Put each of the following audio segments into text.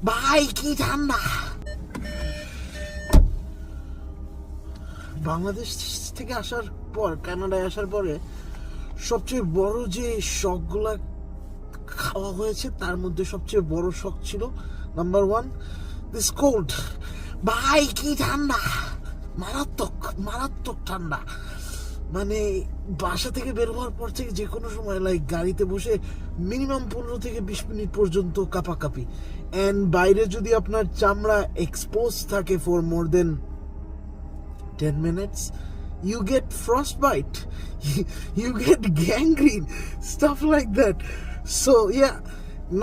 ভাই কি ঠান্ডা! বাংলাদেশ থেকে আসার পর, কানাডায় আসার পরে সবচেয়ে বড় যে শখগুলা খাওয়া হয়েছে তার মধ্যে সবচেয়ে বড় শখ ছিল নাম্বার 1, দিস কোল্ড। ভাই কি ঠান্ডা! মারাত্মক মারাত্মক ঠান্ডা। মানে বাসা থেকে বের হওয়ার পর থেকে যে কোনো সময় লাইক গাড়িতে বসে মিনিমাম 15 থেকে 20 মিনিট পর্যন্ত কাঁপাকাঁপি। অ্যান্ড বাইরে যদি আপনার চামড়া এক্সপোজ থাকে for more than 10 minutes, you get frostbite, you get gangrene, stuff like that. So yeah,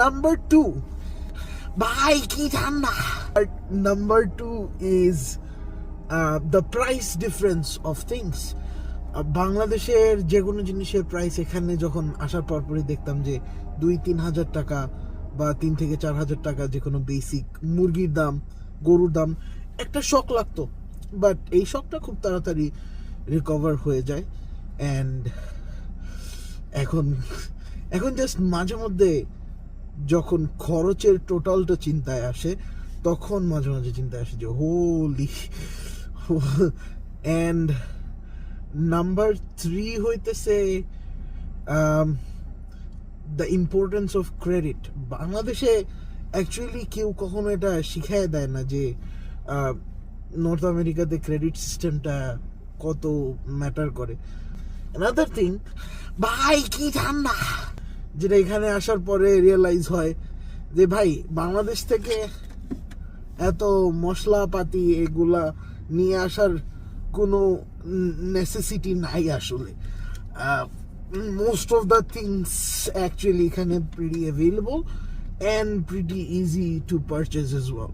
number 2, bhai ki thanda. Number 2 is the price difference of things. বাংলাদেশের যে কোনো জিনিসের প্রাইস এখানে যখন আসার পরপরই দেখতাম যে 2-3 হাজার টাকা বা 3 থেকে 4 হাজার টাকা যে কোনো বেসিক মুরগির দাম, গরুর দাম, একটা শখ লাগতো। বাট এই শখটা খুব তাড়াতাড়ি রিকভার হয়ে যায়। অ্যান্ড এখন জাস্ট মাঝে মধ্যে যখন খরচের টোটালটা চিন্তায় আসে তখন মাঝে মাঝে চিন্তায় আসে যে হোলি। অ্যান্ড নাম্বার 3 হইতেছে দ্য ইম্পর্টেন্স অফ ক্রেডিট। বাংলাদেশে অ্যাকচুয়ালি কেউ কখনো এটা শিখায় দেয় না যে নর্থ আমেরিকাতে ক্রেডিট সিস্টেমটা কত ম্যাটার করে। অ্যানাদার থিং, ভাই কি ঠান্ডা, যেটা এখানে আসার পরে রিয়েলাইজ হয় যে ভাই বাংলাদেশ থেকে এত মশলাপাতি এগুলা নিয়ে আসার কোনো নেসেসিটি নাই আসলে। Most of the things actually এখানে pretty available and pretty easy to purchase as well.